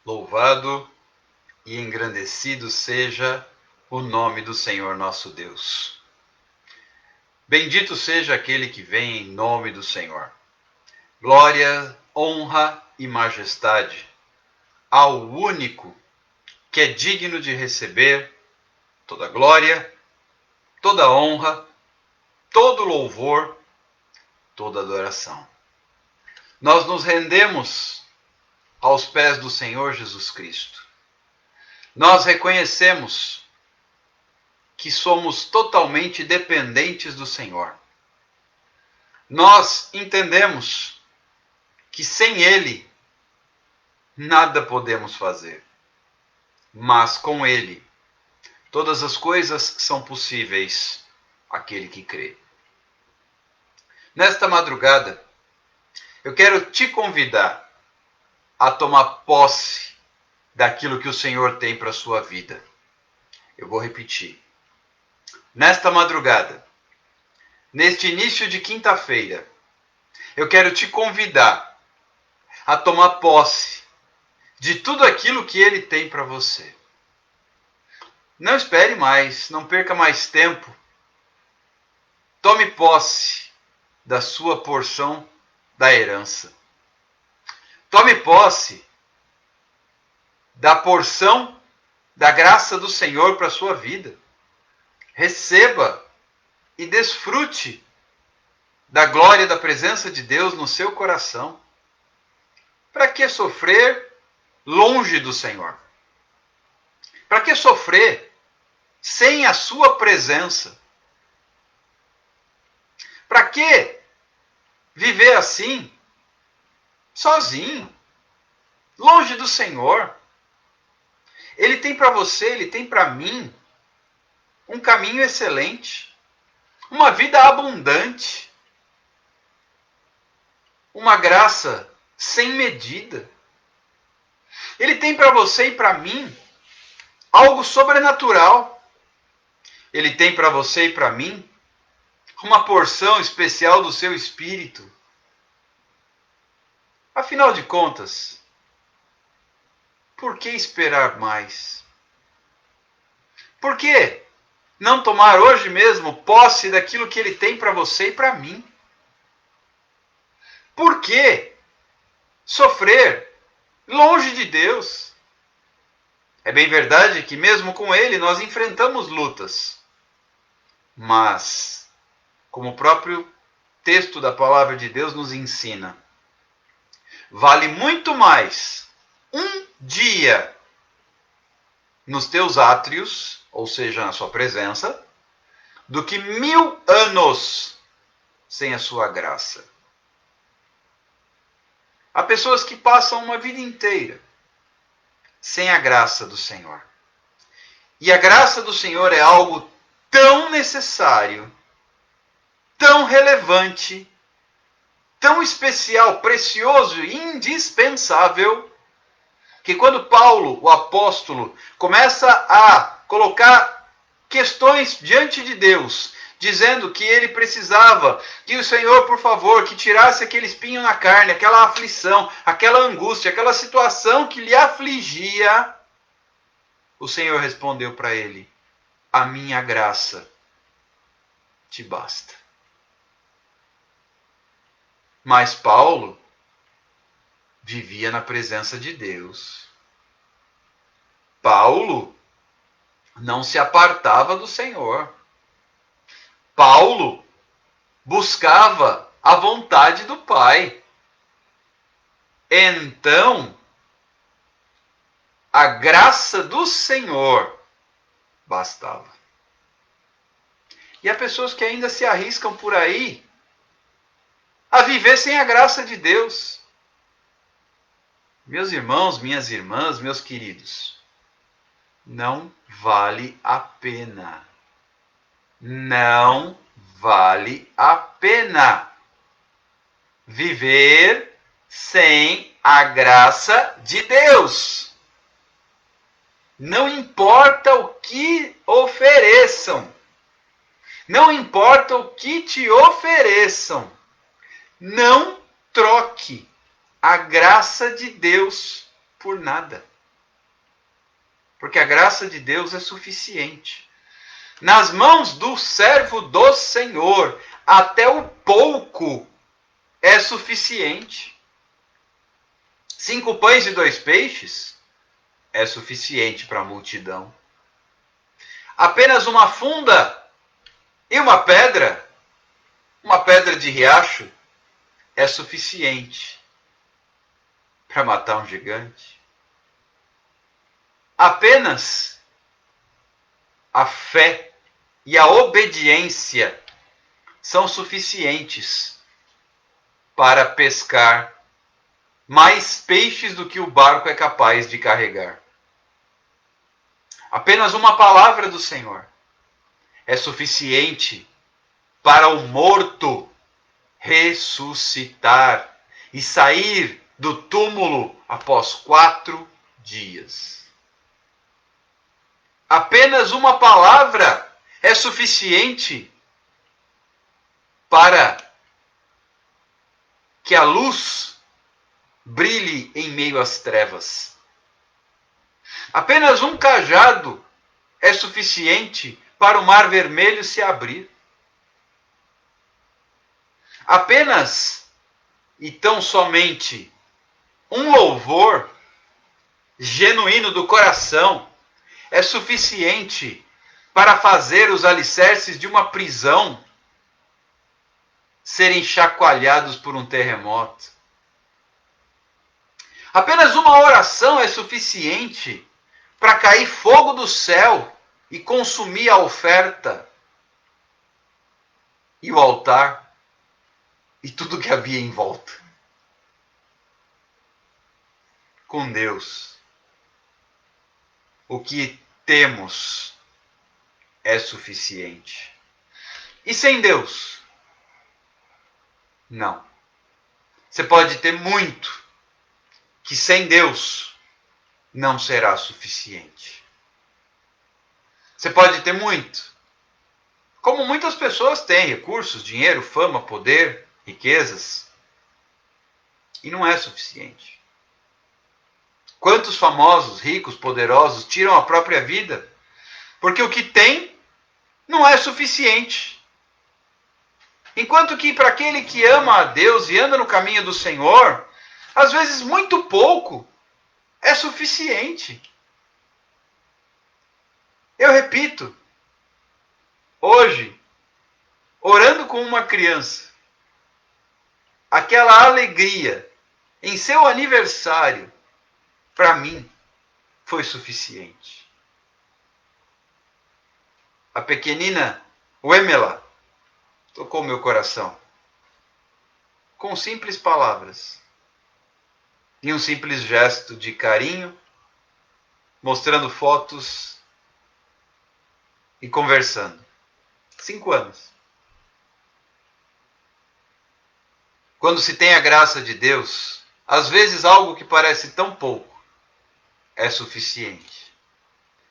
Louvado e engrandecido seja o nome do Senhor nosso Deus. Bendito seja aquele que vem em nome do Senhor. Glória, honra e majestade ao único que é digno de receber toda glória, toda honra, todo louvor, toda adoração. Nós nos rendemos aos pés do Senhor Jesus Cristo. Nós reconhecemos que somos totalmente dependentes do Senhor. Nós entendemos que sem Ele nada podemos fazer, mas com Ele todas as coisas são possíveis àquele que crê. Nesta madrugada, eu quero te convidar a tomar posse daquilo que o Senhor tem para a sua vida. Eu vou repetir. Nesta madrugada, neste início de quinta-feira, eu quero te convidar a tomar posse de tudo aquilo que Ele tem para você. Não espere mais, não perca mais tempo. Tome posse da sua porção da herança. Tome posse da porção da graça do Senhor para a sua vida. Receba e desfrute da glória e da presença de Deus no seu coração. Para que sofrer longe do Senhor? Para que sofrer sem a sua presença? Para que viver assim, sozinho, longe do Senhor? Ele tem para você, Ele tem para mim um caminho excelente, uma vida abundante, uma graça sem medida. Ele tem para você e para mim algo sobrenatural. Ele tem para você e para mim uma porção especial do seu espírito. Afinal de contas, por que esperar mais? Por que não tomar hoje mesmo posse daquilo que Ele tem para você e para mim? Por que sofrer longe de Deus? É bem verdade que mesmo com Ele nós enfrentamos lutas. Mas, como o próprio texto da palavra de Deus nos ensina, vale muito mais um dia nos teus átrios, ou seja, na sua presença, do que 1000 anos sem a sua graça. Há pessoas que passam uma vida inteira sem a graça do Senhor. E a graça do Senhor é algo tão necessário, tão relevante, tão especial, precioso e indispensável, que quando Paulo, o apóstolo, começa a colocar questões diante de Deus, dizendo que ele precisava que o Senhor, por favor, que tirasse aquele espinho na carne, aquela aflição, aquela angústia, aquela situação que lhe afligia, o Senhor respondeu para ele: a minha graça te basta. Mas Paulo vivia na presença de Deus. Paulo não se apartava do Senhor. Paulo buscava a vontade do Pai. Então, a graça do Senhor bastava. E há pessoas que ainda se arriscam por aí a viver sem a graça de Deus. Meus irmãos, minhas irmãs, meus queridos, não vale a pena. Não vale a pena viver sem a graça de Deus. Não importa o que ofereçam. Não importa o que te ofereçam. Não troque a graça de Deus por nada. porque a graça de Deus é suficiente. Nas mãos do servo do Senhor, até o pouco é suficiente. 5 pães e 2 peixes é suficiente para a multidão. Apenas uma funda e uma pedra de riacho, é suficiente para matar um gigante. Apenas a fé e a obediência são suficientes para pescar mais peixes do que o barco é capaz de carregar. Apenas uma palavra do Senhor é suficiente para o morto ressuscitar e sair do túmulo após 4 dias. Apenas uma palavra é suficiente para que a luz brilhe em meio às trevas. Apenas um cajado é suficiente para o mar vermelho se abrir. Apenas e tão somente um louvor genuíno do coração é suficiente para fazer os alicerces de uma prisão serem chacoalhados por um terremoto. Apenas uma oração é suficiente para cair fogo do céu e consumir a oferta e o altar e tudo que havia em volta. Com Deus, o que temos é suficiente. E sem Deus? Não. Você pode ter muito, que sem Deus não será suficiente. Você pode ter muito, como muitas pessoas têm, recursos, dinheiro, fama, poder, riquezas, e não é suficiente. Quantos famosos, ricos, poderosos tiram a própria vida porque o que tem não é suficiente. Enquanto que para aquele que ama a Deus e anda no caminho do Senhor, às vezes muito pouco é suficiente. Eu repito, hoje, orando com uma criança, aquela alegria em seu aniversário, para mim, foi suficiente. A pequenina Wemela tocou meu coração com simples palavras e um simples gesto de carinho, mostrando fotos e conversando. 5 anos. Quando se tem a graça de Deus, às vezes algo que parece tão pouco é suficiente.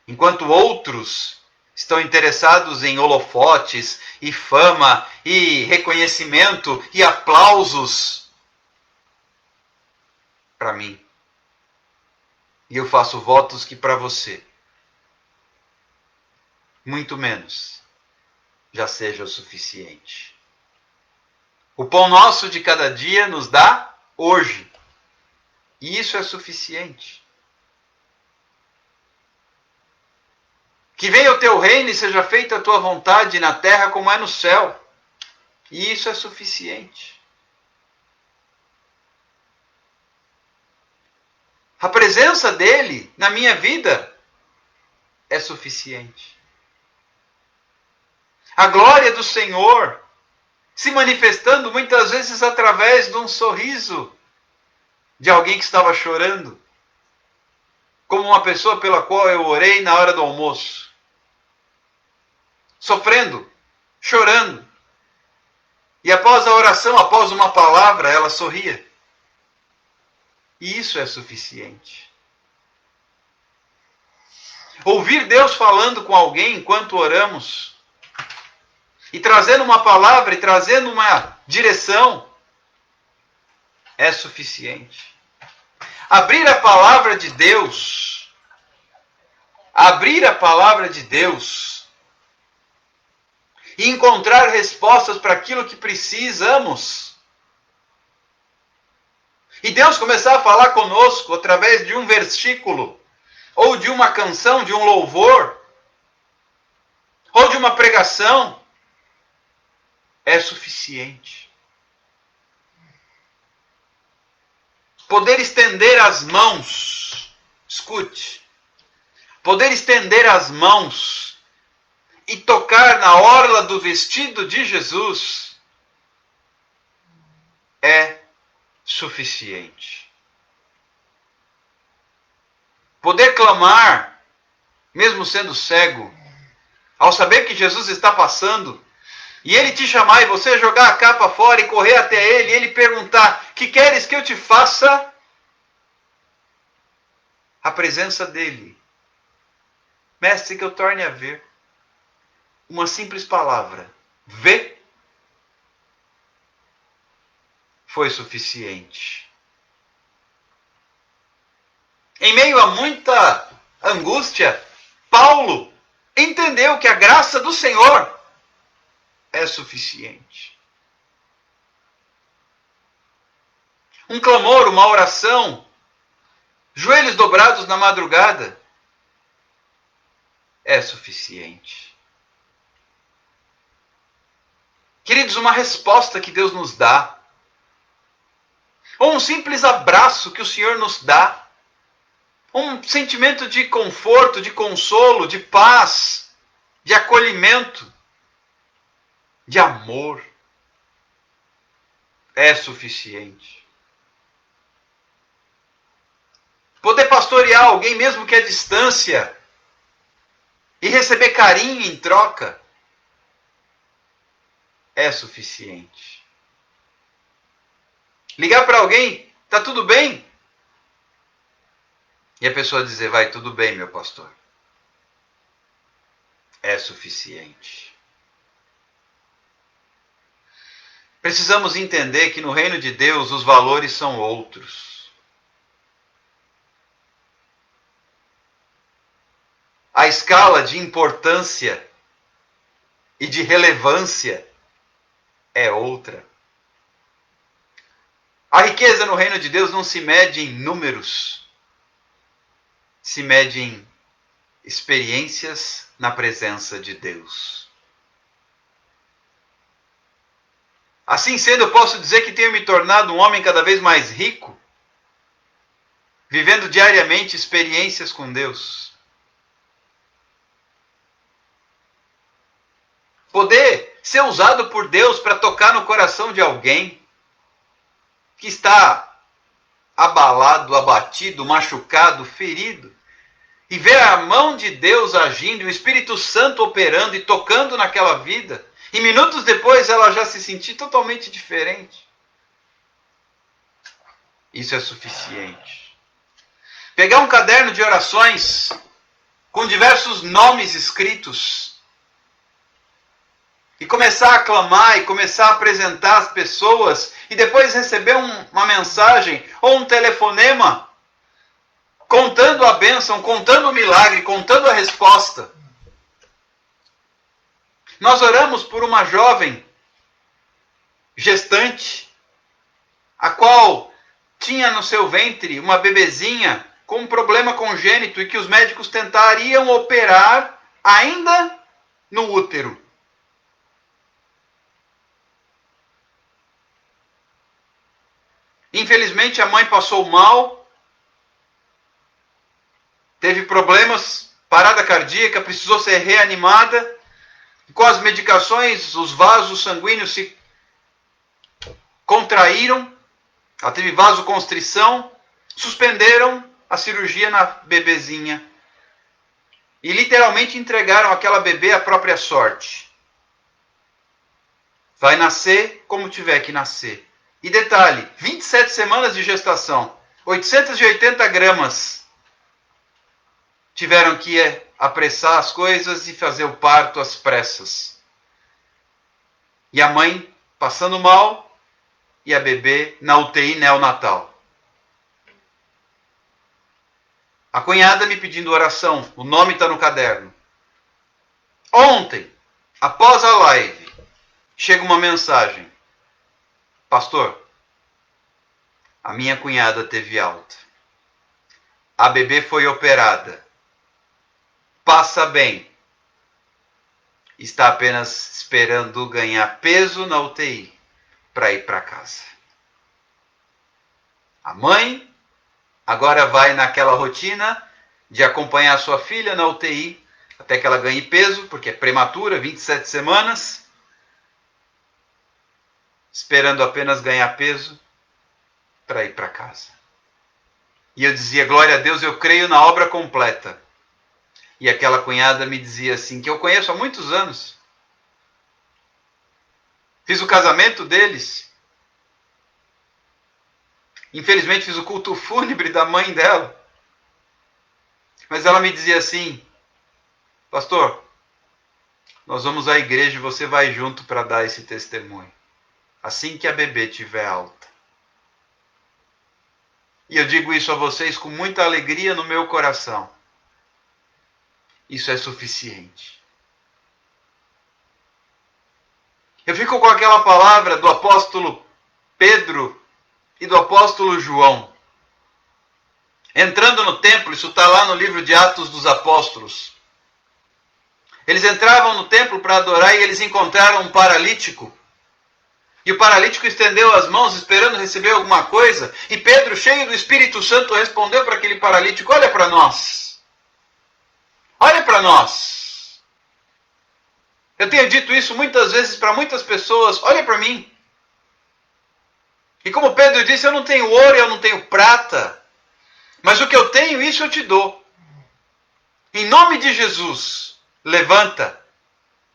Enquanto outros estão interessados em holofotes e fama e reconhecimento e aplausos, para mim, e eu faço votos que para você, muito menos, já seja o suficiente. O pão nosso de cada dia nos dá hoje. E isso é suficiente. Que venha o teu reino e seja feita a tua vontade na terra como é no céu. E isso é suficiente. A presença dele na minha vida é suficiente. A glória do Senhor se manifestando muitas vezes através de um sorriso de alguém que estava chorando, como uma pessoa pela qual eu orei na hora do almoço, sofrendo, chorando, e após a oração, após uma palavra, ela sorria. E isso é suficiente. Ouvir Deus falando com alguém enquanto oramos, e trazendo uma palavra, e trazendo uma direção, é suficiente. Abrir a palavra de Deus abrir a palavra de Deus e encontrar respostas para aquilo que precisamos. E Deus começar a falar conosco através de um versículo, ou de uma canção, de um louvor, ou de uma pregação, é suficiente. Poder estender as mãos, escute, poder estender as mãos e tocar na orla do vestido de Jesus é suficiente. Poder clamar, mesmo sendo cego, ao saber que Jesus está passando, e ele te chamar e você jogar a capa fora e correr até ele, e ele perguntar: que queres que eu te faça? A presença dele: mestre, que eu torne a ver. Uma simples palavra: vê, foi suficiente. Em meio a muita angústia, Paulo entendeu que a graça do Senhor é suficiente. Um clamor, uma oração, joelhos dobrados na madrugada, é suficiente. Queridos, uma resposta que Deus nos dá, ou um simples abraço que o Senhor nos dá, um sentimento de conforto, de consolo, de paz, de acolhimento, de amor, é suficiente. Poder pastorear alguém mesmo que à distância e receber carinho em troca é suficiente. Ligar para alguém: tá tudo bem? E a pessoa dizer: vai tudo bem, meu pastor, é suficiente. Precisamos entender que no reino de Deus os valores são outros. A escala de importância e de relevância é outra. A riqueza no reino de Deus não se mede em números, se mede em experiências na presença de Deus. Assim sendo, eu posso dizer que tenho me tornado um homem cada vez mais rico, vivendo diariamente experiências com Deus. Poder ser usado por Deus para tocar no coração de alguém que está abalado, abatido, machucado, ferido, e ver a mão de Deus agindo, o Espírito Santo operando e tocando naquela vida, e minutos depois ela já se sentir totalmente diferente. Isso é suficiente. Pegar um caderno de orações com diversos nomes escritos e começar a clamar e começar a apresentar as pessoas e depois receber uma mensagem ou um telefonema contando a bênção, contando o milagre, contando a resposta. Nós oramos por uma jovem gestante, a qual tinha no seu ventre uma bebezinha com um problema congênito e que os médicos tentariam operar ainda no útero. Infelizmente a mãe passou mal, teve problemas, parada cardíaca, precisou ser reanimada. Com as medicações, os vasos sanguíneos se contraíram, ela teve vasoconstrição, suspenderam a cirurgia na bebezinha e literalmente entregaram aquela bebê à própria sorte. Vai nascer como tiver que nascer. E detalhe, 27 semanas de gestação, 880 gramas. Tiveram que apressar as coisas e fazer o parto às pressas. E a mãe passando mal e a bebê na UTI neonatal. A cunhada me pedindo oração, o nome está no caderno. Ontem, após a live, chega uma mensagem. Pastor, a minha cunhada teve alta. A bebê foi operada. Passa bem. Está apenas esperando ganhar peso na UTI para ir para casa. A mãe agora vai naquela rotina de acompanhar a sua filha na UTI até que ela ganhe peso, porque é prematura, 27 semanas, esperando apenas ganhar peso para ir para casa. E eu dizia, glória a Deus, eu creio na obra completa. E aquela cunhada me dizia assim, que eu conheço há muitos anos. Fiz o casamento deles. Infelizmente fiz o culto fúnebre da mãe dela. Mas ela me dizia assim, pastor, nós vamos à igreja e você vai junto para dar esse testemunho. Assim que a bebê tiver alta. E eu digo isso a vocês com muita alegria no meu coração. Isso é suficiente. Eu fico com aquela palavra do apóstolo Pedro e do apóstolo João. Entrando no templo, isso está lá no livro de Atos dos Apóstolos. Eles entravam no templo para adorar e eles encontraram um paralítico. E o paralítico estendeu as mãos esperando receber alguma coisa. E Pedro, cheio do Espírito Santo, respondeu para aquele paralítico, olha para nós. Olha para nós. Eu tenho dito isso muitas vezes para muitas pessoas, olha para mim. E como Pedro disse, eu não tenho ouro e eu não tenho prata. Mas o que eu tenho, isso eu te dou. Em nome de Jesus, levanta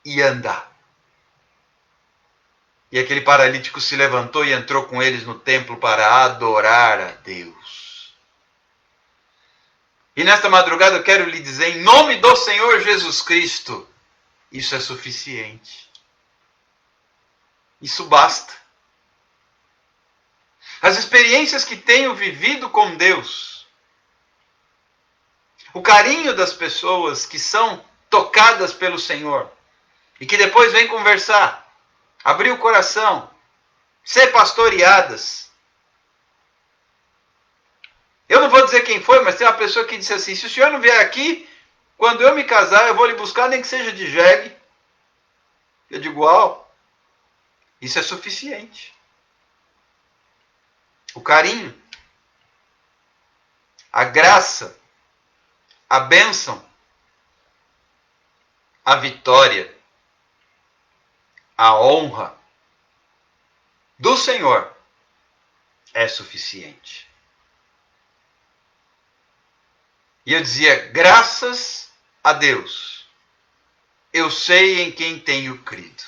e anda. E aquele paralítico se levantou e entrou com eles no templo para adorar a Deus. E nesta madrugada eu quero lhe dizer, em nome do Senhor Jesus Cristo, isso é suficiente. Isso basta. As experiências que tenho vivido com Deus, o carinho das pessoas que são tocadas pelo Senhor e que depois vêm conversar, abrir o coração, ser pastoreadas. Eu não vou dizer quem foi, mas tem uma pessoa que disse assim, se o senhor não vier aqui, quando eu me casar, eu vou lhe buscar, nem que seja de jegue. Eu digo, uau, isso é suficiente. O carinho, a graça, a bênção, a vitória, a honra do Senhor é suficiente. E eu dizia, graças a Deus, eu sei em quem tenho crido.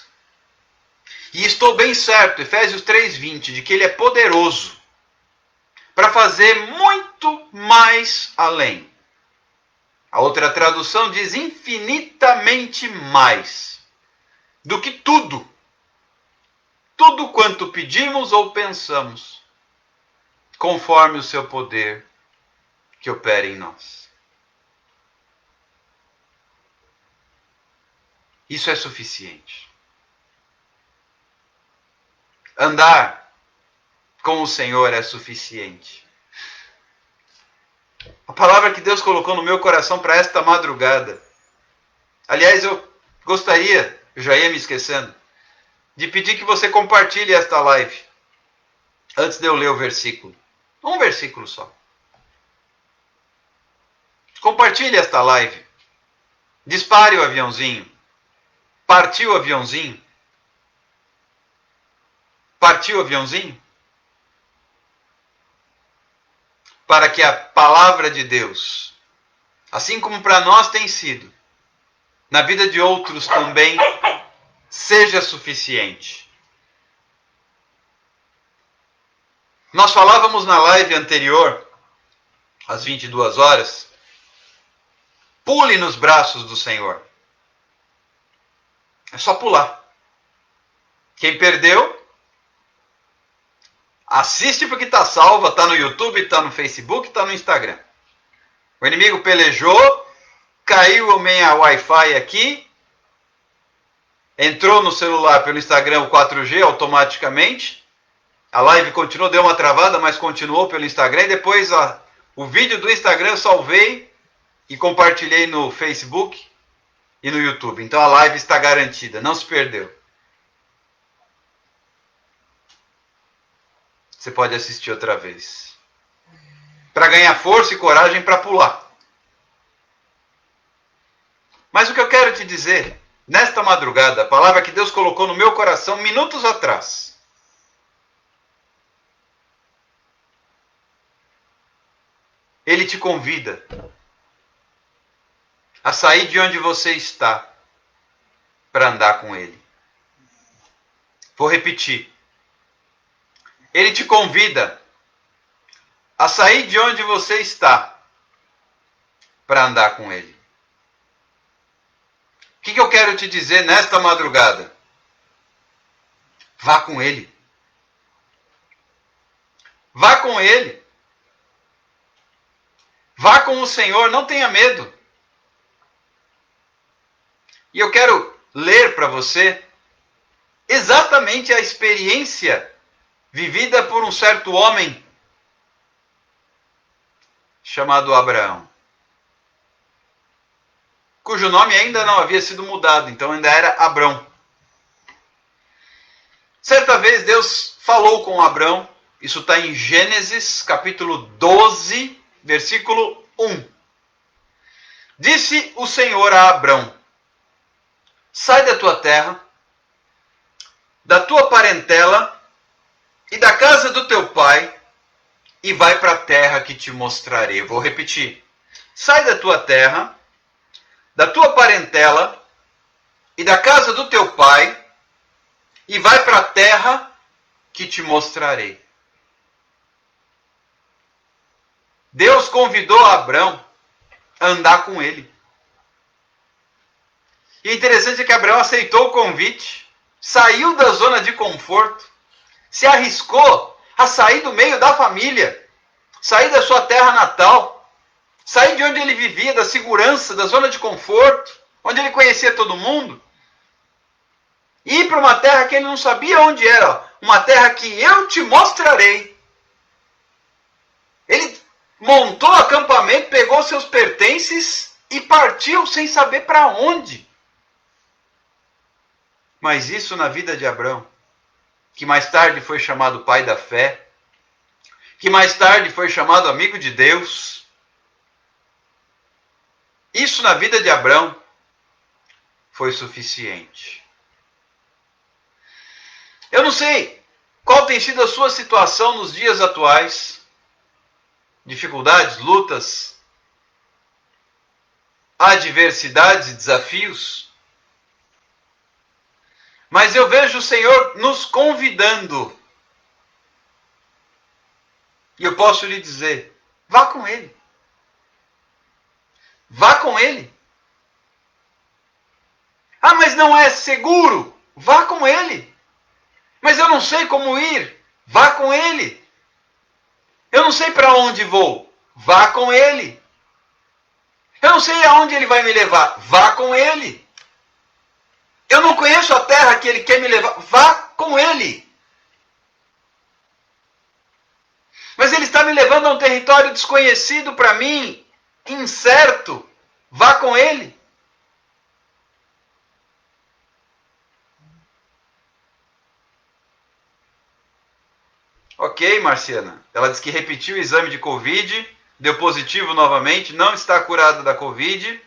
E estou bem certo, Efésios 3:20, de que Ele é poderoso para fazer muito mais além. A outra tradução diz infinitamente mais do que tudo quanto pedimos ou pensamos, conforme o seu poder que opera em nós. Isso é suficiente. Andar com o Senhor é suficiente. A palavra que Deus colocou no meu coração para esta madrugada. Aliás, eu gostaria, eu já ia me esquecendo, de pedir que você compartilhe esta live, antes de eu ler o versículo. Um versículo só. Compartilhe esta live. Dispare o aviãozinho. Partiu o aviãozinho? Partiu o aviãozinho? Para que a palavra de Deus, assim como para nós tem sido, na vida de outros também, seja suficiente. Nós falávamos na live anterior, às 22 horas, pule nos braços do Senhor. É só pular. Quem perdeu, assiste porque está salva, está no YouTube, está no Facebook, está no Instagram. O inimigo pelejou, caiu o minha Wi-Fi aqui, entrou no celular pelo Instagram o 4G automaticamente, a live continuou, deu uma travada, mas continuou pelo Instagram, e depois o vídeo do Instagram eu salvei e compartilhei no Facebook e no YouTube. Então a live está garantida, não se perdeu. Você pode assistir outra vez. Para ganhar força e coragem para pular. Mas o que eu quero te dizer, nesta madrugada, a palavra que Deus colocou no meu coração minutos atrás. Ele te convida a sair de onde você está para andar com Ele. Vou repetir. Ele te convida a sair de onde você está para andar com Ele. O que eu quero te dizer nesta madrugada? Vá com Ele. Vá com Ele. Vá com o Senhor, não tenha medo. E eu quero ler para você exatamente a experiência vivida por um certo homem chamado Abraão, cujo nome ainda não havia sido mudado, então ainda era Abrão. Certa vez Deus falou com Abrão, isso está em Gênesis capítulo 12, versículo 1. Disse o Senhor a Abrão: sai da tua terra, da tua parentela e da casa do teu pai, e vai para a terra que te mostrarei. Eu vou repetir. Sai da tua terra, da tua parentela e da casa do teu pai, e vai para a terra que te mostrarei. Deus convidou Abrão a andar com ele. E o interessante é que Abraão aceitou o convite, saiu da zona de conforto, se arriscou a sair do meio da família, sair da sua terra natal, sair de onde ele vivia, da segurança, da zona de conforto, onde ele conhecia todo mundo, e ir para uma terra que ele não sabia onde era, uma terra que eu te mostrarei. Ele montou acampamento, pegou seus pertences e partiu sem saber para onde. Mas isso na vida de Abrão, que mais tarde foi chamado pai da fé, que mais tarde foi chamado amigo de Deus, isso na vida de Abrão foi suficiente. Eu não sei qual tem sido a sua situação nos dias atuais, dificuldades, lutas, adversidades e desafios, mas eu vejo o Senhor nos convidando. E eu posso lhe dizer, vá com Ele. Vá com Ele. Ah, mas não é seguro. Vá com Ele. Mas eu não sei como ir. Vá com Ele. Eu não sei para onde vou. Vá com Ele. Eu não sei aonde Ele vai me levar. Vá com Ele. Eu não conheço a terra que Ele quer me levar. Vá com Ele. Mas Ele está me levando a um território desconhecido para mim, incerto. Vá com Ele. Ok, Marciana. Ela disse que repetiu o exame de Covid, deu positivo novamente, não está curada da Covid,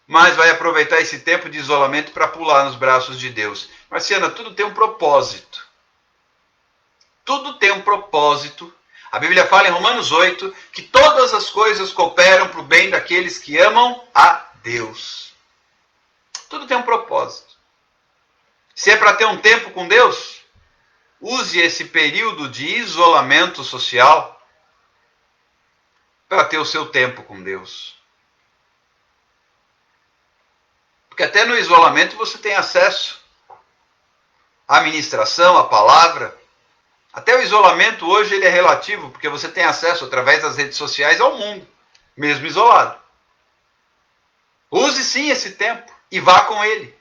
mas vai aproveitar esse tempo de isolamento para pular nos braços de Deus. Marciana, tudo tem um propósito. Tudo tem um propósito. A Bíblia fala em Romanos 8 que todas as coisas cooperam para o bem daqueles que amam a Deus. Tudo tem um propósito. Se é para ter um tempo com Deus, use esse período de isolamento social para ter o seu tempo com Deus. Porque até no isolamento você tem acesso à ministração, à palavra. Até o isolamento hoje ele é relativo, porque você tem acesso através das redes sociais ao mundo. mesmo isolado. Use sim esse tempo e vá com ele.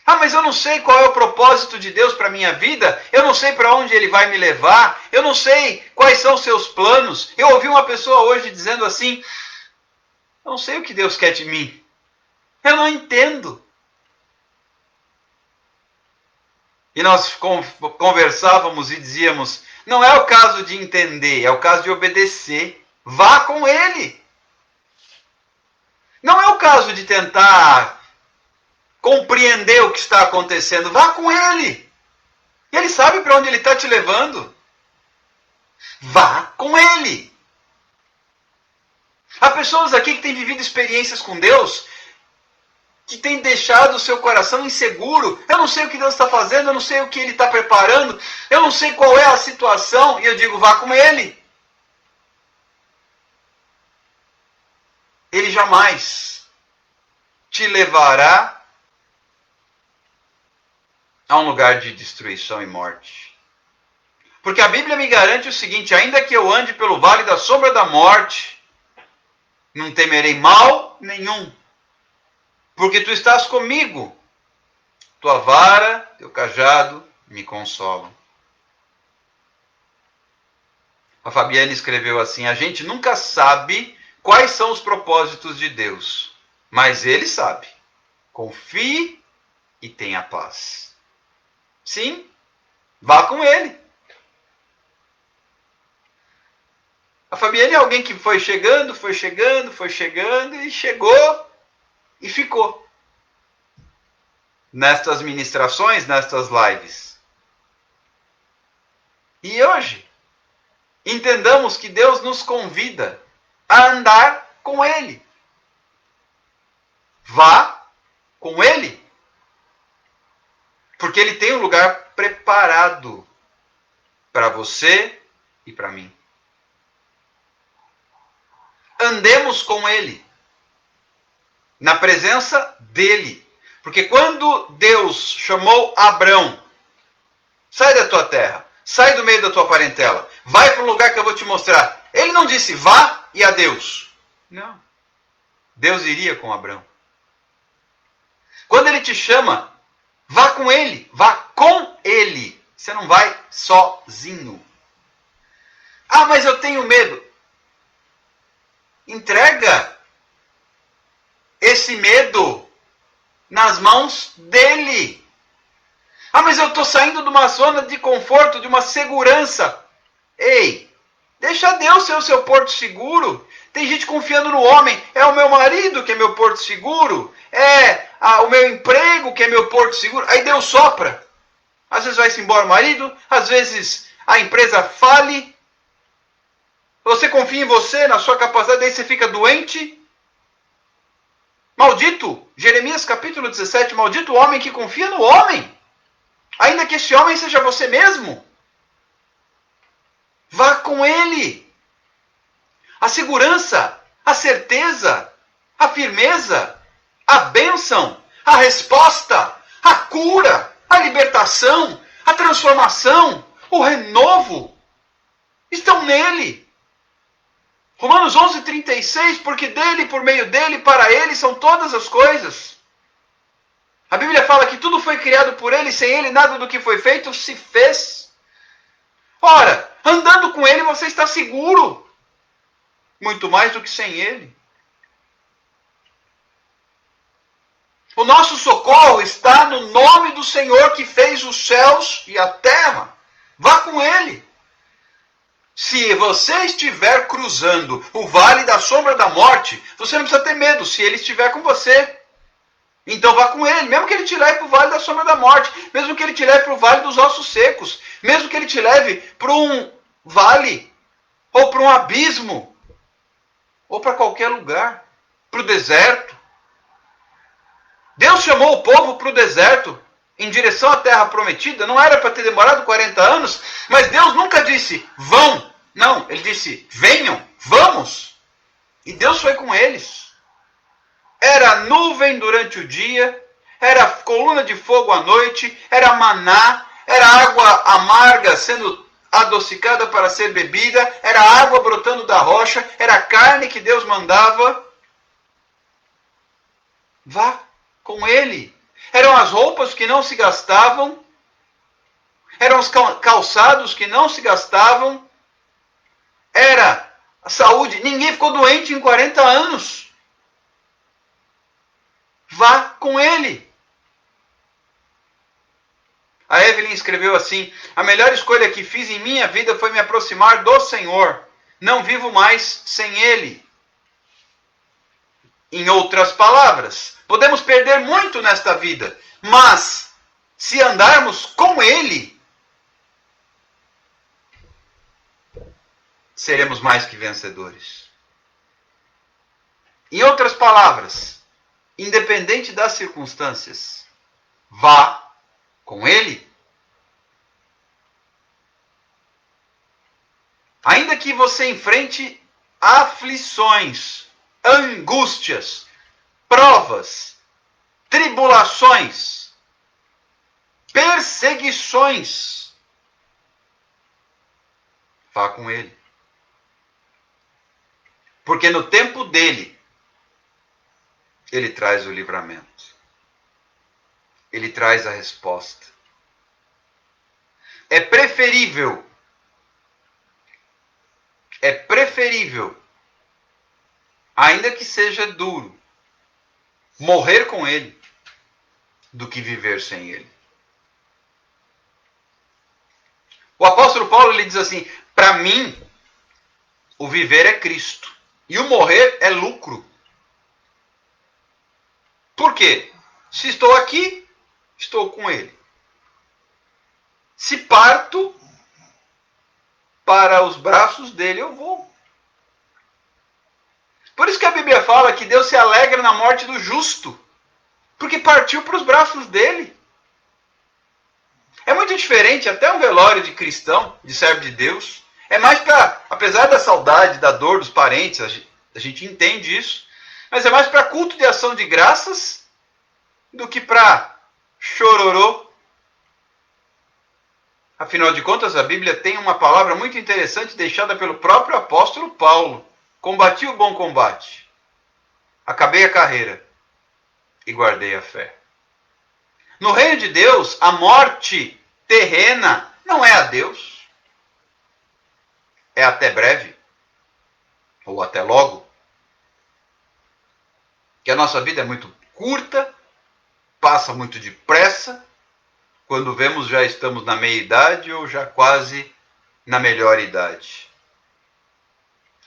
Ah, mas eu não sei qual é o propósito de Deus para a minha vida, eu não sei para onde Ele vai me levar, eu não sei quais são os seus planos. Eu ouvi uma pessoa hoje dizendo assim, eu não sei o que Deus quer de mim, eu não entendo. E nós conversávamos e dizíamos, não é o caso de entender, é o caso de obedecer. Vá com Ele. Não é o caso de tentar compreender o que está acontecendo. Vá com Ele. E Ele sabe para onde Ele está te levando. Vá com Ele. Há pessoas aqui que têm vivido experiências com Deus que têm deixado o seu coração inseguro. Eu não sei o que Deus está fazendo, eu não sei o que Ele está preparando, eu não sei qual é a situação. E eu digo, vá com Ele. Ele jamais te levará a um lugar de destruição e morte. Porque a Bíblia me garante o seguinte, ainda que eu ande pelo vale da sombra da morte, não temerei mal nenhum, porque tu estás comigo. Tua vara, teu cajado me consolam. A Fabiana escreveu assim, a gente nunca sabe quais são os propósitos de Deus, mas Ele sabe. Confie e tenha paz. Sim, vá com Ele. A Fabiana é alguém que foi chegando e chegou e ficou. Nestas ministrações, nestas lives. E hoje, entendamos que Deus nos convida a andar com Ele. Vá com Ele. Porque Ele tem um lugar preparado para você e para mim. Andemos com Ele. Na presença dEle. Porque quando Deus chamou Abrão, sai da tua terra, sai do meio da tua parentela, vai para o lugar que eu vou te mostrar. Ele não disse vá e adeus. Não. Deus iria com Abrão. Quando Ele te chama, vá com Ele, vá com Ele. Você não vai sozinho. Ah, mas eu tenho medo. Entrega esse medo nas mãos dEle. Ah, mas eu estou saindo de uma zona de conforto, de uma segurança. Ei, deixa Deus ser o seu porto seguro. Tem gente confiando no homem. É o meu marido que é meu porto seguro. É o meu emprego que é meu porto seguro. Aí Deus sopra. Às vezes vai-se embora o marido. Às vezes a empresa fale. Você confia em você, na sua capacidade. Daí você fica doente. Maldito, Jeremias capítulo 17. Maldito o homem que confia no homem. Ainda que esse homem seja você mesmo. Vá com ele. A segurança, a certeza, a firmeza, a bênção, a resposta, a cura, a libertação, a transformação, o renovo estão nele. Romanos 11:36, porque dele, por meio dele, para ele são todas as coisas. A Bíblia fala que tudo foi criado por ele, sem ele nada do que foi feito se fez. Ora, andando com ele você está seguro. Muito mais do que sem ele. O nosso socorro está no nome do Senhor que fez os céus e a terra. Vá com ele. Se você estiver cruzando o vale da sombra da morte, você não precisa ter medo se ele estiver com você. Então vá com ele, mesmo que ele te leve para o vale da sombra da morte, mesmo que ele te leve para o vale dos ossos secos, mesmo que ele te leve para um vale, ou para um abismo, ou para qualquer lugar, para o deserto. Deus chamou o povo para o deserto, em direção à terra prometida. Não era para ter demorado 40 anos, mas Deus nunca disse, vão. Não, ele disse, venham, vamos. E Deus foi com eles. Era nuvem durante o dia, era coluna de fogo à noite, era maná, era água amarga sendo adocicada para ser bebida, era água brotando da rocha, era carne que Deus mandava. Vá com Ele. Eram as roupas que não se gastavam, eram os calçados que não se gastavam, era a saúde. Ninguém ficou doente em 40 anos. Vá com Ele. A Evelyn escreveu assim: a melhor escolha que fiz em minha vida foi me aproximar do Senhor. Não vivo mais sem Ele. Em outras palavras, podemos perder muito nesta vida, mas se andarmos com Ele, seremos mais que vencedores. Em outras palavras, independente das circunstâncias, vá com Ele. Ainda que você enfrente aflições, angústias, provas, tribulações, perseguições, vá com Ele. Porque no tempo dele, Ele traz o livramento. Ele traz a resposta. É preferível, ainda que seja duro, morrer com Ele do que viver sem Ele. O apóstolo Paulo ele diz assim: para mim, o viver é Cristo e o morrer é lucro. Por quê? Se estou aqui, estou com Ele. Se parto para os braços dele, eu vou. Por isso que a Bíblia fala que Deus se alegra na morte do justo, porque partiu para os braços dele. É muito diferente, até um velório de cristão, de servo de Deus. É mais para, apesar da saudade, da dor dos parentes, a gente entende isso, mas é mais para culto de ação de graças do que para chororô. Afinal de contas, a Bíblia tem uma palavra muito interessante deixada pelo próprio apóstolo Paulo. Combati o bom combate, acabei a carreira e guardei a fé. No reino de Deus, a morte terrena não é adeus. É até breve, ou até logo. Que a nossa vida é muito curta, passa muito depressa. Quando vemos, já estamos na meia-idade ou já quase na melhor idade.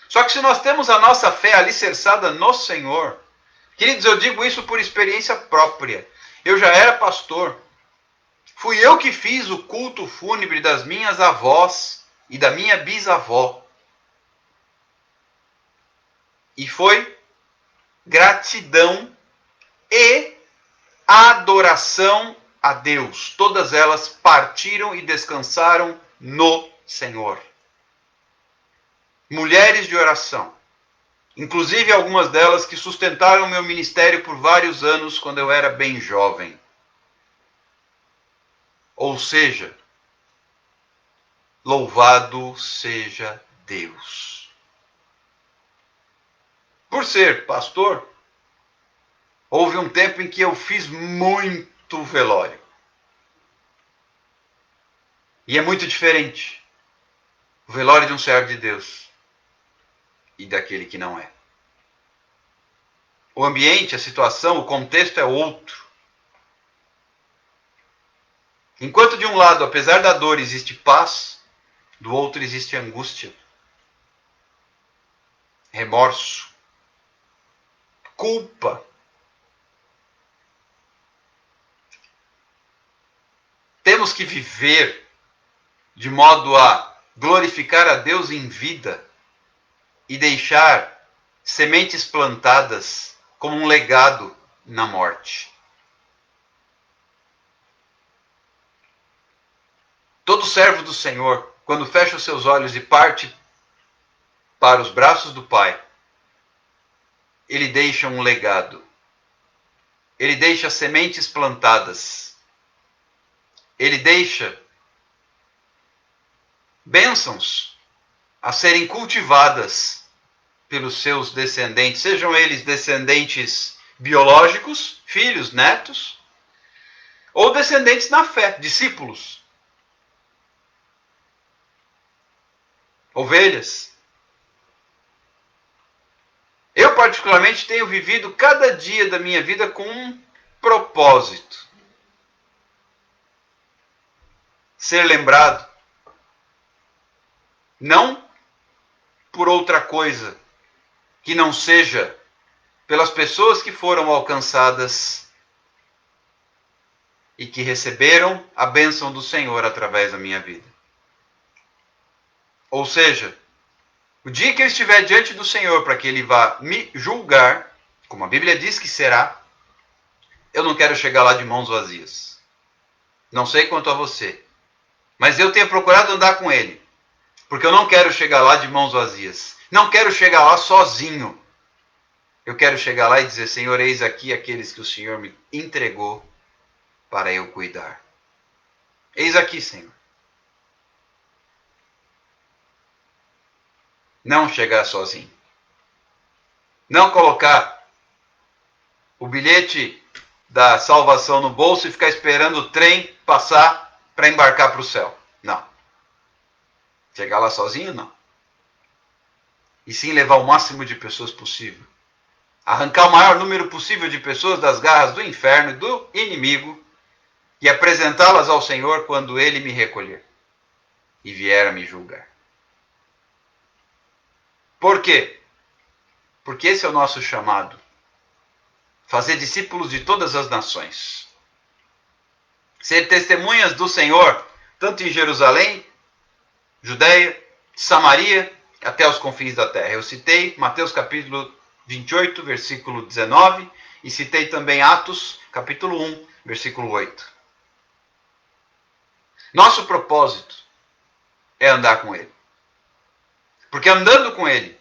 Só que se nós temos a nossa fé alicerçada no Senhor, queridos, eu digo isso por experiência própria. Eu já era pastor. Fui eu que fiz o culto fúnebre das minhas avós e da minha bisavó. E foi gratidão e adoração a Deus. Todas elas partiram e descansaram no Senhor. Mulheres de oração. Inclusive algumas delas que sustentaram meu ministério por vários anos quando eu era bem jovem. Ou seja, louvado seja Deus. Por ser pastor, houve um tempo em que eu fiz muito velório. E é muito diferente o velório de um servo de Deus e daquele que não é. O ambiente, a situação, o contexto é outro. Enquanto de um lado, apesar da dor, existe paz, do outro existe angústia, remorso, culpa. Temos que viver de modo a glorificar a Deus em vida e deixar sementes plantadas como um legado na morte. Todo servo do Senhor, quando fecha os seus olhos e parte para os braços do Pai, ele deixa um legado. Ele deixa sementes plantadas. Ele deixa bênçãos a serem cultivadas pelos seus descendentes, sejam eles descendentes biológicos, filhos, netos, ou descendentes na fé, discípulos, ovelhas. Eu, particularmente, tenho vivido cada dia da minha vida com um propósito: ser lembrado, não por outra coisa que não seja pelas pessoas que foram alcançadas e que receberam a bênção do Senhor através da minha vida. Ou seja, o dia que eu estiver diante do Senhor para que Ele vá me julgar, como a Bíblia diz que será, eu não quero chegar lá de mãos vazias. Não sei quanto a você, mas eu tenho procurado andar com Ele, porque eu não quero chegar lá de mãos vazias. Não quero chegar lá sozinho. Eu quero chegar lá e dizer: Senhor, eis aqui aqueles que o Senhor me entregou para eu cuidar. Eis aqui, Senhor. Não chegar sozinho. Não colocar o bilhete da salvação no bolso e ficar esperando o trem passar para embarcar para o céu. Não. Chegar lá sozinho, não. E sim levar o máximo de pessoas possível. Arrancar o maior número possível de pessoas das garras do inferno e do inimigo e apresentá-las ao Senhor quando Ele me recolher e vier a me julgar. Por quê? Porque esse é o nosso chamado. Fazer discípulos de todas as nações. Ser testemunhas do Senhor, tanto em Jerusalém, Judeia, Samaria, até os confins da terra. Eu citei Mateus capítulo 28, versículo 19, e citei também Atos, capítulo 1, versículo 8. Nosso propósito é andar com Ele. Porque andando com Ele,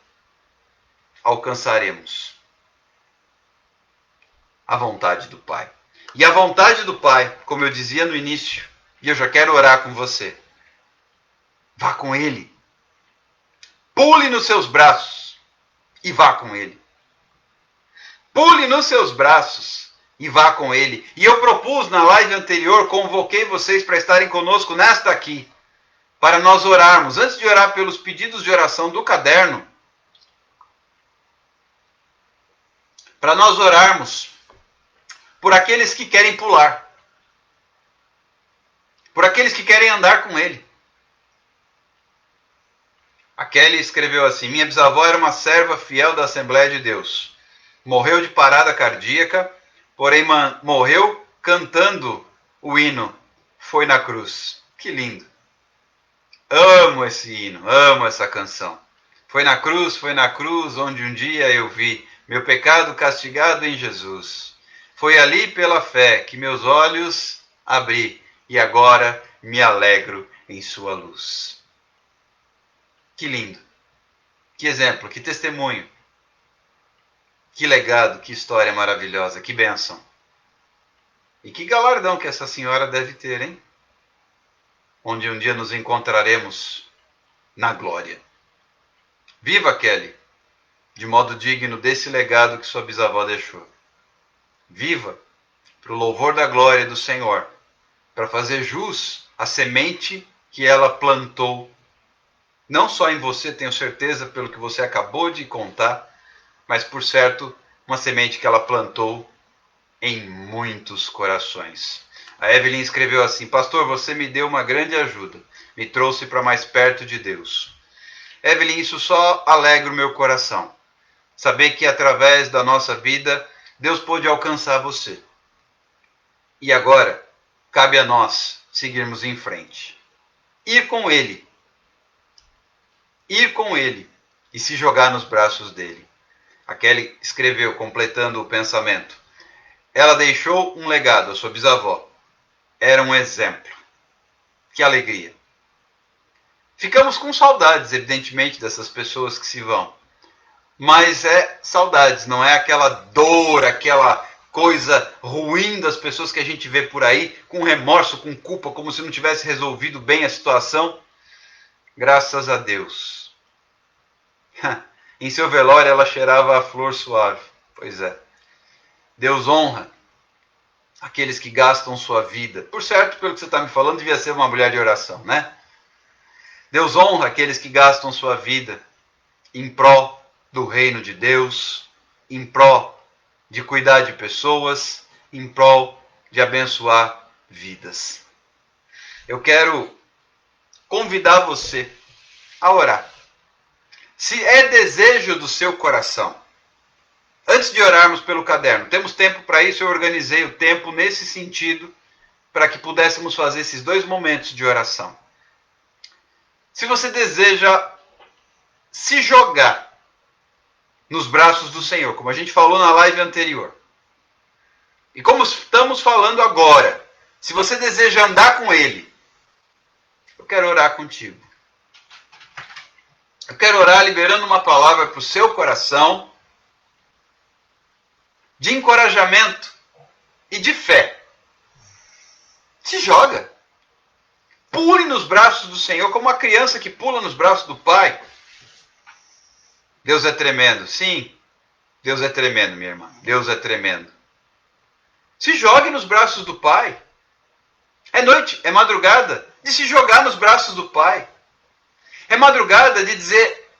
alcançaremos a vontade do Pai. E a vontade do Pai, como eu dizia no início, e eu já quero orar com você, vá com Ele. Pule nos seus braços e vá com Ele. Pule nos seus braços e vá com Ele. E eu propus na live anterior, convoquei vocês para estarem conosco nesta aqui, para nós orarmos. Antes de orar pelos pedidos de oração do caderno, para nós orarmos por aqueles que querem pular, por aqueles que querem andar com Ele. A Kelly escreveu assim: minha bisavó era uma serva fiel da Assembleia de Deus. Morreu de parada cardíaca, porém morreu cantando o hino Foi na Cruz. Que lindo. Amo esse hino, amo essa canção. Foi na cruz, onde um dia eu vi meu pecado castigado em Jesus. Foi ali pela fé que meus olhos abri e agora me alegro em sua luz. Que lindo, que exemplo, que testemunho, que legado, que história maravilhosa, que bênção. E que galardão que essa senhora deve ter, hein? Onde um dia nos encontraremos na glória. Viva, Kelly, de modo digno desse legado que sua bisavó deixou. Viva para o louvor da glória do Senhor, para fazer jus à semente que ela plantou. Não só em você, tenho certeza, pelo que você acabou de contar, mas, por certo, uma semente que ela plantou em muitos corações. A Evelyn escreveu assim: pastor, você me deu uma grande ajuda, me trouxe para mais perto de Deus. Evelyn, isso só alegra o meu coração. Saber que através da nossa vida, Deus pôde alcançar você. E agora, cabe a nós seguirmos em frente. Ir com Ele e se jogar nos braços dele. A Kelly escreveu, completando o pensamento: ela deixou um legado, a sua bisavó. Era um exemplo. Que alegria. Ficamos com saudades, evidentemente, dessas pessoas que se vão. Mas é saudades, não é aquela dor, aquela coisa ruim das pessoas que a gente vê por aí, com remorso, com culpa, como se não tivesse resolvido bem a situação. Graças a Deus. Em seu velório ela cheirava a flor suave. Pois é. Deus honra aqueles que gastam sua vida. Por certo, pelo que você está me falando, devia ser uma mulher de oração, né? Deus honra aqueles que gastam sua vida em prol do reino de Deus, em prol de cuidar de pessoas, em prol de abençoar vidas. Eu quero convidar você a orar. Se é desejo do seu coração, antes de orarmos pelo caderno, temos tempo para isso, eu organizei o tempo nesse sentido, para que pudéssemos fazer esses 2 momentos de oração. Se você deseja se jogar nos braços do Senhor, como a gente falou na live anterior, e como estamos falando agora, se você deseja andar com Ele, eu quero orar contigo. Eu quero orar liberando uma palavra para o seu coração de encorajamento e de fé. Se joga. Pule nos braços do Senhor como uma criança que pula nos braços do Pai. Deus é tremendo. Sim, Deus é tremendo, minha irmã. Deus é tremendo. Se jogue nos braços do Pai. É noite, é madrugada de se jogar nos braços do Pai. É madrugada de dizer,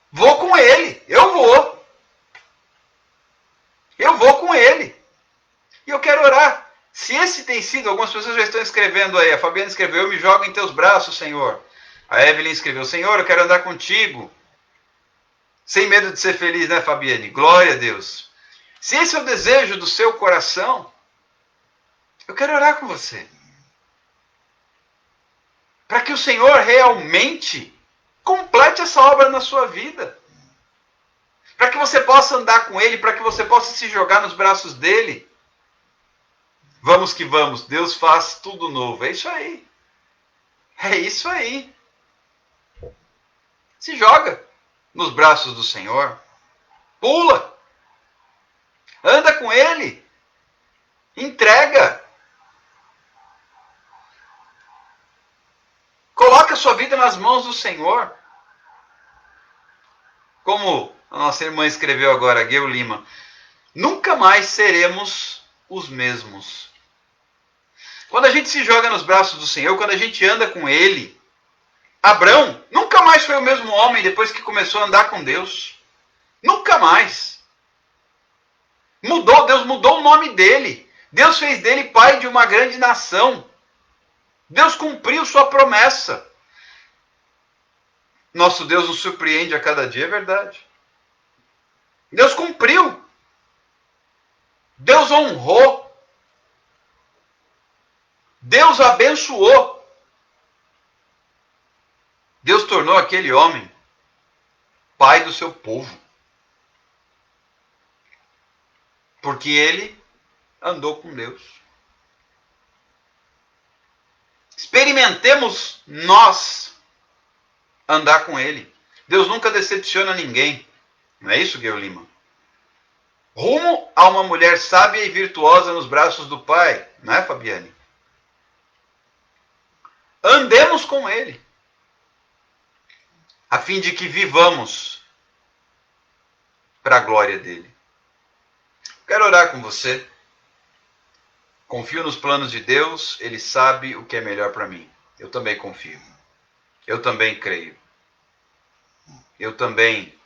vou com Ele, eu vou. Eu vou com Ele. E eu quero orar. Se esse tem sido, algumas pessoas já estão escrevendo aí. A Fabiana escreveu, eu me jogo em teus braços, Senhor. A Evelyn escreveu, Senhor, eu quero andar contigo. Sem medo de ser feliz, né, Fabiane? Glória a Deus. Se esse é o desejo do seu coração, eu quero orar com você. Para que o Senhor realmente complete essa obra na sua vida. Para que você possa andar com Ele, para que você possa se jogar nos braços dEle. Vamos que vamos, Deus faz tudo novo. É isso aí. É isso aí. Se joga nos braços do Senhor. Pula. Anda com Ele. Entrega. Coloca a sua vida nas mãos do Senhor. Como a nossa irmã escreveu agora, Guel Lima. Nunca mais seremos os mesmos. Quando a gente se joga nos braços do Senhor, quando a gente anda com Ele, Abrão nunca mais foi o mesmo homem depois que começou a andar com Deus. Nunca mais. Mudou, Deus mudou o nome dele. Deus fez dele pai de uma grande nação. Deus cumpriu sua promessa. Nosso Deus nos surpreende a cada dia, é verdade. Deus cumpriu. Deus honrou. Deus abençoou. Deus tornou aquele homem pai do seu povo. Porque ele andou com Deus. Experimentemos nós andar com Ele. Deus nunca decepciona ninguém. Não é isso, Guel Lima? Rumo a uma mulher sábia e virtuosa nos braços do Pai. Não é, Fabiane? Andemos com Ele. A fim de que vivamos para a glória dEle. Quero orar com você. Confio nos planos de Deus. Ele sabe o que é melhor para mim. Eu também confio. Eu também creio. Eu também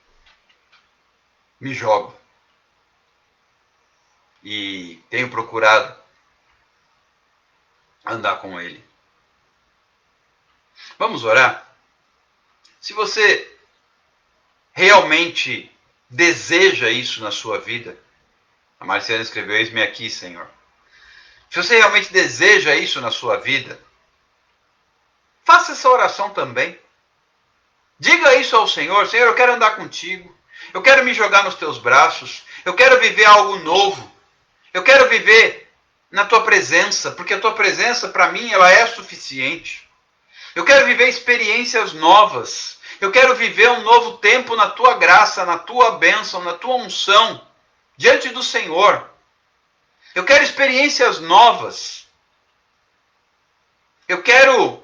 me jogo. E tenho procurado andar com Ele. Vamos orar? Se você realmente deseja isso na sua vida, a Marciana escreveu, eis-me aqui, Senhor. Se você realmente deseja isso na sua vida, faça essa oração também. Diga isso ao Senhor. Senhor, eu quero andar contigo. Eu quero me jogar nos teus braços. Eu quero viver algo novo. Eu quero viver na tua presença, porque a tua presença, para mim, ela é suficiente. Eu quero viver experiências novas. Eu quero viver um novo tempo na tua graça, na tua bênção, na tua unção, diante do Senhor. Eu quero experiências novas. Eu quero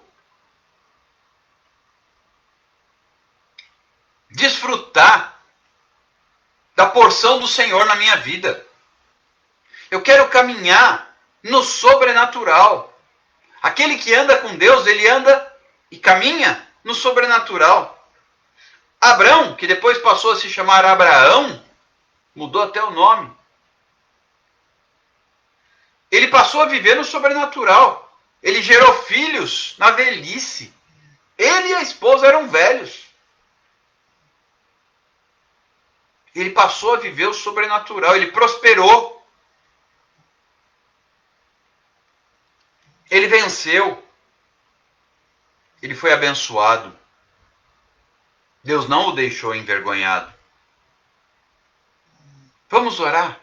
desfrutar da porção do Senhor na minha vida. Eu quero caminhar no sobrenatural. Aquele que anda com Deus, ele anda e caminha no sobrenatural. Abrão, que depois passou a se chamar Abraão, mudou até o nome. Ele passou a viver no sobrenatural. Ele gerou filhos na velhice. Ele e a esposa eram velhos. Ele passou a viver o sobrenatural. Ele prosperou. Ele venceu. Ele foi abençoado. Deus não o deixou envergonhado. Vamos orar.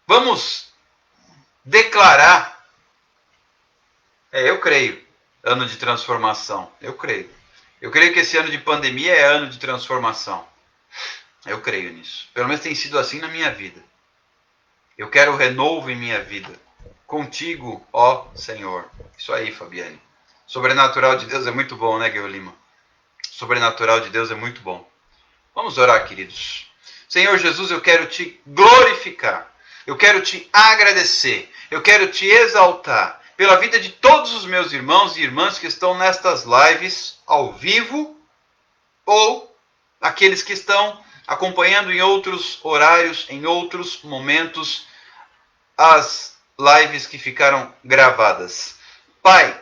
Vamos declarar. Eu creio. Ano de transformação. Eu creio. Eu creio que esse ano de pandemia é ano de transformação. Eu creio nisso. Pelo menos tem sido assim na minha vida. Eu quero renovo em minha vida. Contigo, ó Senhor. Isso aí, Fabiane. Sobrenatural de Deus é muito bom, né, Guilherme Lima? Sobrenatural de Deus é muito bom. Vamos orar, queridos. Senhor Jesus, eu quero te glorificar. Eu quero te agradecer. Eu quero te exaltar pela vida de todos os meus irmãos e irmãs que estão nestas lives ao vivo ou aqueles que estão acompanhando em outros horários, em outros momentos, as lives que ficaram gravadas. Pai,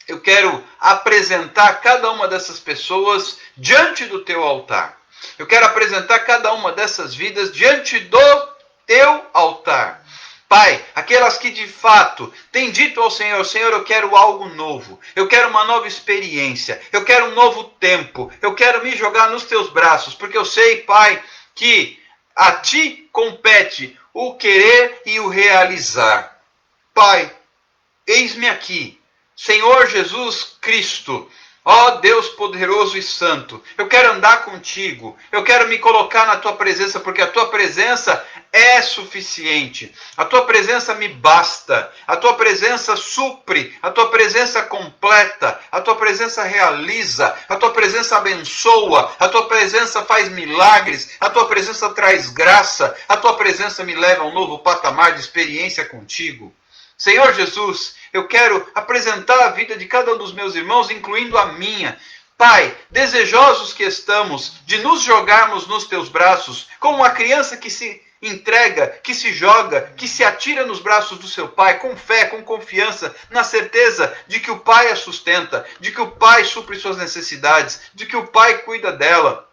eu quero apresentar cada uma dessas pessoas diante do teu altar. Eu quero apresentar cada uma dessas vidas diante do teu altar. Pai, aquelas que de fato têm dito ao Senhor, Senhor, eu quero algo novo, eu quero uma nova experiência, eu quero um novo tempo, eu quero me jogar nos teus braços, porque eu sei, Pai, que a ti compete o querer e o realizar. Pai, eis-me aqui, Senhor Jesus Cristo, ó Deus poderoso e santo, eu quero andar contigo, eu quero me colocar na tua presença, porque a tua presença é suficiente, a tua presença me basta, a tua presença supre, a tua presença completa, a tua presença realiza, a tua presença abençoa, a tua presença faz milagres, a tua presença traz graça, a tua presença me leva a um novo patamar de experiência contigo. Senhor Jesus, eu quero apresentar a vida de cada um dos meus irmãos, incluindo a minha. Pai, desejosos que estamos de nos jogarmos nos teus braços, como uma criança que se entrega, que se joga, que se atira nos braços do seu pai, com fé, com confiança, na certeza de que o pai a sustenta, de que o pai supre suas necessidades, de que o pai cuida dela.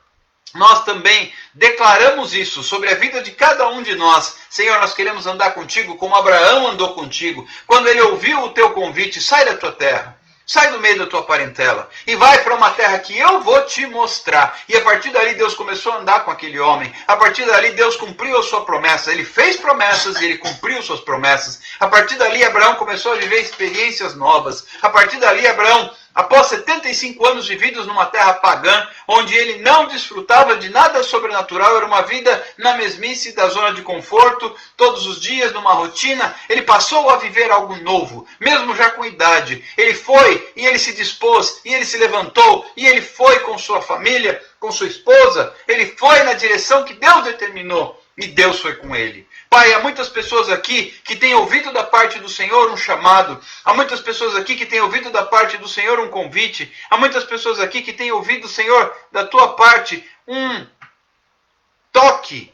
Nós também declaramos isso sobre a vida de cada um de nós. Senhor, nós queremos andar contigo como Abraão andou contigo. Quando ele ouviu o teu convite, sai da tua terra, sai do meio da tua parentela e vai para uma terra que eu vou te mostrar. E a partir dali Deus começou a andar com aquele homem. A partir dali Deus cumpriu a sua promessa. Ele fez promessas e ele cumpriu suas promessas. A partir dali Abraão começou a viver experiências novas. A partir dali Abraão, após 75 anos vividos numa terra pagã, onde ele não desfrutava de nada sobrenatural, era uma vida na mesmice da zona de conforto, todos os dias numa rotina, ele passou a viver algo novo, mesmo já com idade. Ele foi e ele se dispôs, e ele se levantou, e ele foi com sua família, com sua esposa, ele foi na direção que Deus determinou, e Deus foi com ele. Pai, há muitas pessoas aqui que têm ouvido da parte do Senhor um chamado. Há muitas pessoas aqui que têm ouvido da parte do Senhor um convite. Há muitas pessoas aqui que têm ouvido, Senhor, da tua parte um toque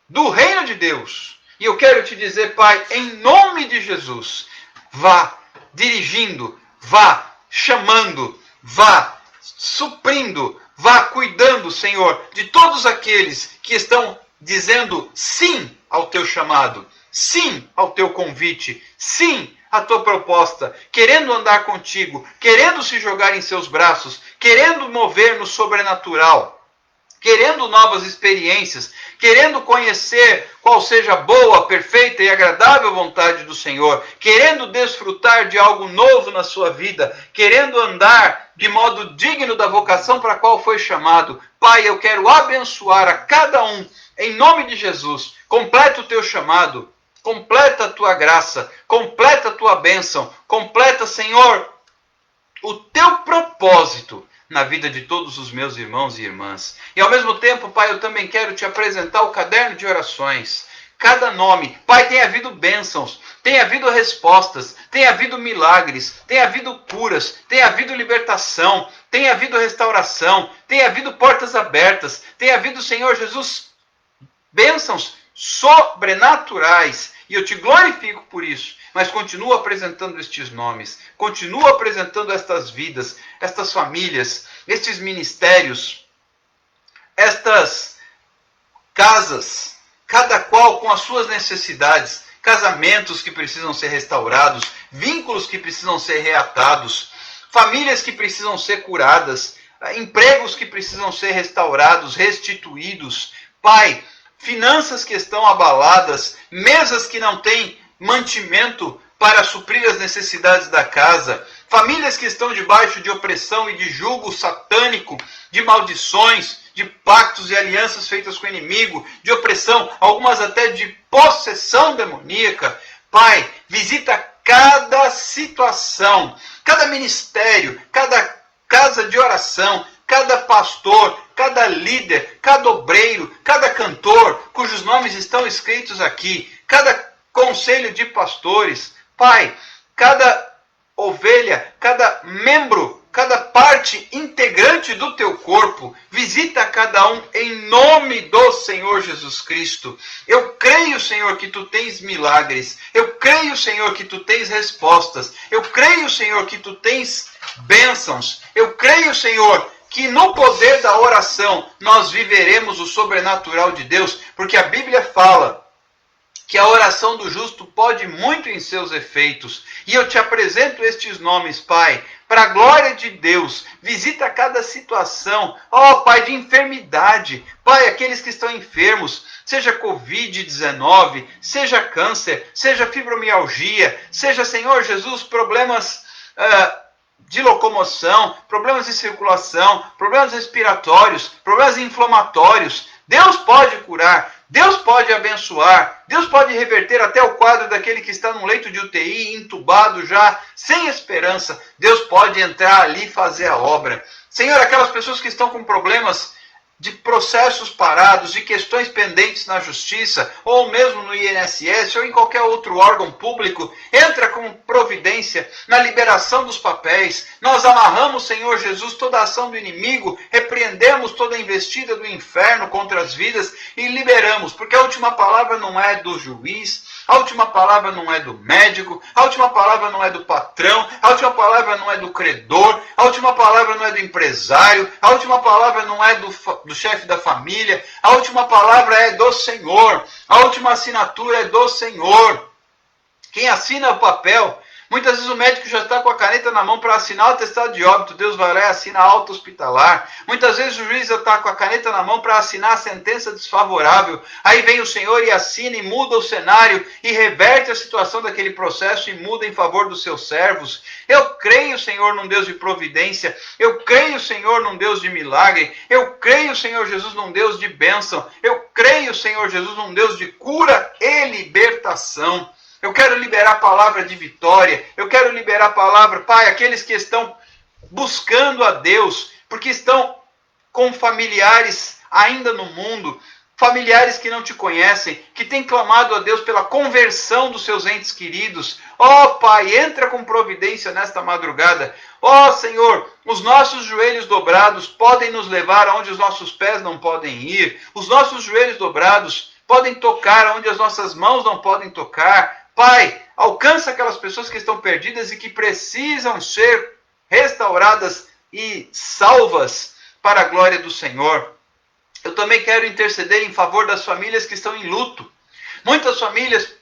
do reino de Deus. E eu quero te dizer, Pai, em nome de Jesus, vá dirigindo, vá chamando, vá suprindo, vá cuidando, Senhor, de todos aqueles que estão dizendo sim ao teu chamado, sim ao teu convite, sim à tua proposta, querendo andar contigo, querendo se jogar em seus braços, querendo mover no sobrenatural, querendo novas experiências, querendo conhecer qual seja a boa, perfeita e agradável vontade do Senhor, querendo desfrutar de algo novo na sua vida, querendo andar de modo digno da vocação para a qual foi chamado. Pai, eu quero abençoar a cada um, em nome de Jesus. Completa o teu chamado, completa a tua graça, completa a tua bênção, completa, Senhor, o teu propósito na vida de todos os meus irmãos e irmãs. E ao mesmo tempo, Pai, eu também quero te apresentar o caderno de orações. Cada nome, Pai, tem havido bênçãos, tem havido respostas, tem havido milagres, tem havido curas, tem havido libertação, tem havido restauração, tem havido portas abertas, tem havido, Senhor Jesus, bênçãos sobrenaturais. E eu te glorifico por isso. Mas continuo apresentando estes nomes, continuo apresentando estas vidas, estas famílias, estes ministérios, estas casas, cada qual com as suas necessidades, casamentos que precisam ser restaurados, vínculos que precisam ser reatados, famílias que precisam ser curadas, empregos que precisam ser restaurados, restituídos. Pai, finanças que estão abaladas, mesas que não têm mantimento para suprir as necessidades da casa, famílias que estão debaixo de opressão e de jugo satânico, de maldições, de pactos e alianças feitas com o inimigo, de opressão, algumas até de possessão demoníaca. Pai, visita cada situação, cada ministério, cada casa de oração, cada pastor, cada líder, cada obreiro, cada cantor, cujos nomes estão escritos aqui, cada conselho de pastores. Pai, cada ovelha, cada membro, cada parte integrante do teu corpo, visita cada um em nome do Senhor Jesus Cristo. Eu creio, Senhor, que tu tens milagres. Eu creio, Senhor, que tu tens respostas. Eu creio, Senhor, que tu tens bênçãos. Eu creio, Senhor, que no poder da oração nós viveremos o sobrenatural de Deus, porque a Bíblia fala que a oração do justo pode muito em seus efeitos. E eu te apresento estes nomes, Pai, para a glória de Deus. Visita cada situação, ó Pai, de enfermidade. Pai, aqueles que estão enfermos, seja Covid-19, seja câncer, seja fibromialgia, seja, Senhor Jesus, problemas de locomoção, problemas de circulação, problemas respiratórios, problemas inflamatórios. Deus pode curar, Deus pode abençoar, Deus pode reverter até o quadro daquele que está num leito de UTI, entubado já, sem esperança. Deus pode entrar ali e fazer a obra. Senhor, aquelas pessoas que estão com problemas de processos parados, de questões pendentes na justiça, ou mesmo no INSS, ou em qualquer outro órgão público, entra com providência na liberação dos papéis. Nós amarramos, Senhor Jesus, toda a ação do inimigo, repreendemos toda a investida do inferno contra as vidas e liberamos, porque a última palavra não é do juiz, a última palavra não é do médico, a última palavra não é do patrão, a última palavra não é do credor, a última palavra não é do empresário, a última palavra não é do chefe da família, a última palavra é do Senhor, a última assinatura é do Senhor. Quem assina o papel, muitas vezes o médico já está com a caneta na mão para assinar o atestado de óbito, Deus vai lá e assina a alta hospitalar. Muitas vezes o juiz já está com a caneta na mão para assinar a sentença desfavorável. Aí vem o Senhor e assina e muda o cenário e reverte a situação daquele processo e muda em favor dos seus servos. Eu creio, Senhor, num Deus de providência. Eu creio, Senhor, num Deus de milagre. Eu creio, Senhor Jesus, num Deus de bênção. Eu creio, Senhor Jesus, num Deus de cura e libertação. Eu quero liberar a palavra de vitória. Eu quero liberar a palavra, Pai, aqueles que estão buscando a Deus, porque estão com familiares ainda no mundo, familiares que não te conhecem, que têm clamado a Deus pela conversão dos seus entes queridos. Ó Pai, entra com providência nesta madrugada. Ó Senhor, os nossos joelhos dobrados podem nos levar aonde os nossos pés não podem ir. Os nossos joelhos dobrados podem tocar onde as nossas mãos não podem tocar. Pai, alcança aquelas pessoas que estão perdidas e que precisam ser restauradas e salvas para a glória do Senhor. Eu também quero interceder em favor das famílias que estão em luto. Muitas famílias,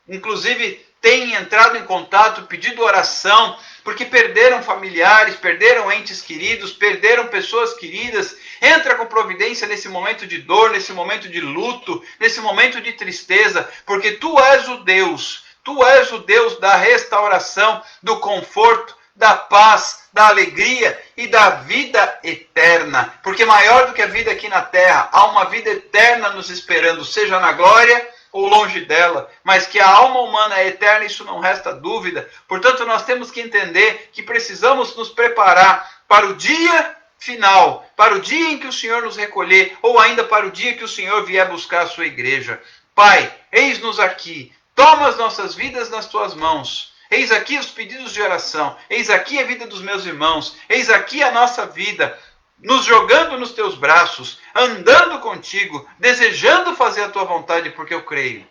inclusive, têm entrado em contato, pedido oração, porque perderam familiares, perderam entes queridos, perderam pessoas queridas. Entra com providência nesse momento de dor, nesse momento de luto, nesse momento de tristeza, porque tu és o Deus da restauração, do conforto, da paz, da alegria e da vida eterna. Porque maior do que a vida aqui na terra, há uma vida eterna nos esperando, seja na glória ou longe dela, mas que a alma humana é eterna, isso não resta dúvida. Portanto, nós temos que entender que precisamos nos preparar para o dia final, para o dia em que o Senhor nos recolher, ou ainda para o dia que o Senhor vier buscar a sua igreja. Pai, eis-nos aqui, toma as nossas vidas nas tuas mãos. Eis aqui os pedidos de oração, eis aqui a vida dos meus irmãos, eis aqui a nossa vida, nos jogando nos teus braços, andando contigo, desejando fazer a tua vontade, porque eu creio.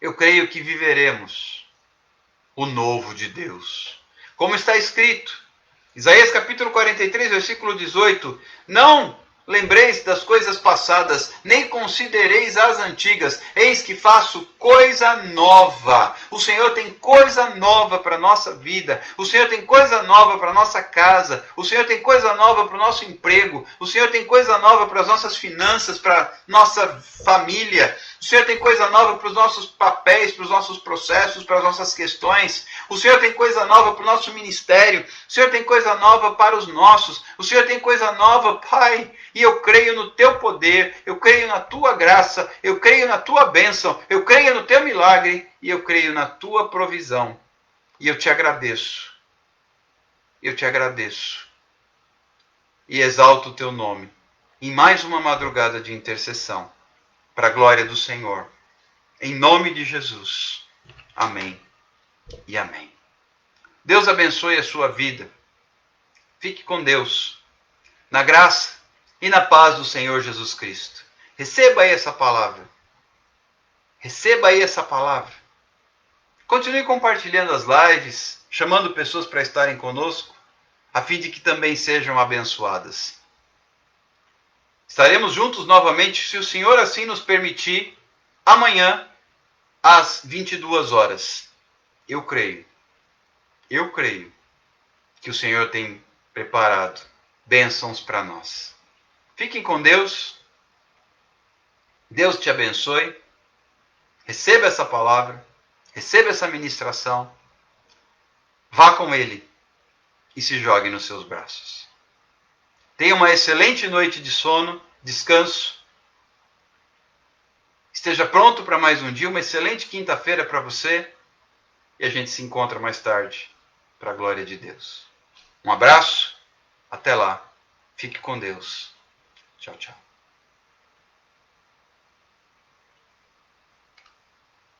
Eu creio que viveremos o novo de Deus. Como está escrito, Isaías capítulo 43, versículo 18, não lembreis das coisas passadas, nem considereis as antigas. Eis que faço coisa nova. O Senhor tem coisa nova para a nossa vida. O Senhor tem coisa nova para a nossa casa. O Senhor tem coisa nova para o nosso emprego. O Senhor tem coisa nova para as nossas finanças, para a nossa família. O Senhor tem coisa nova para os nossos papéis, para os nossos processos, para as nossas questões. O Senhor tem coisa nova para o nosso ministério. O Senhor tem coisa nova para os nossos. O Senhor tem coisa nova, Pai. E eu creio no teu poder, eu creio na tua graça, eu creio na tua bênção, eu creio no teu milagre e eu creio na tua provisão. E eu te agradeço. Eu te agradeço. E exalto o teu nome. Em mais uma madrugada de intercessão. Para a glória do Senhor. Em nome de Jesus. Amém e amém. Deus abençoe a sua vida. Fique com Deus. Na graça e na paz do Senhor Jesus Cristo. Receba aí essa palavra. Receba aí essa palavra. Continue compartilhando as lives, chamando pessoas para estarem conosco, a fim de que também sejam abençoadas. Estaremos juntos novamente, se o Senhor assim nos permitir, amanhã, às 22 horas. Eu creio que o Senhor tem preparado bênçãos para nós. Fiquem com Deus. Deus te abençoe. Receba essa palavra. Receba essa ministração. Vá com Ele e se jogue nos seus braços. Tenha uma excelente noite de sono, descanso. Esteja pronto para mais um dia. Uma excelente quinta-feira para você. E a gente se encontra mais tarde, para a glória de Deus. Um abraço. Até lá. Fique com Deus. Tchau, tchau.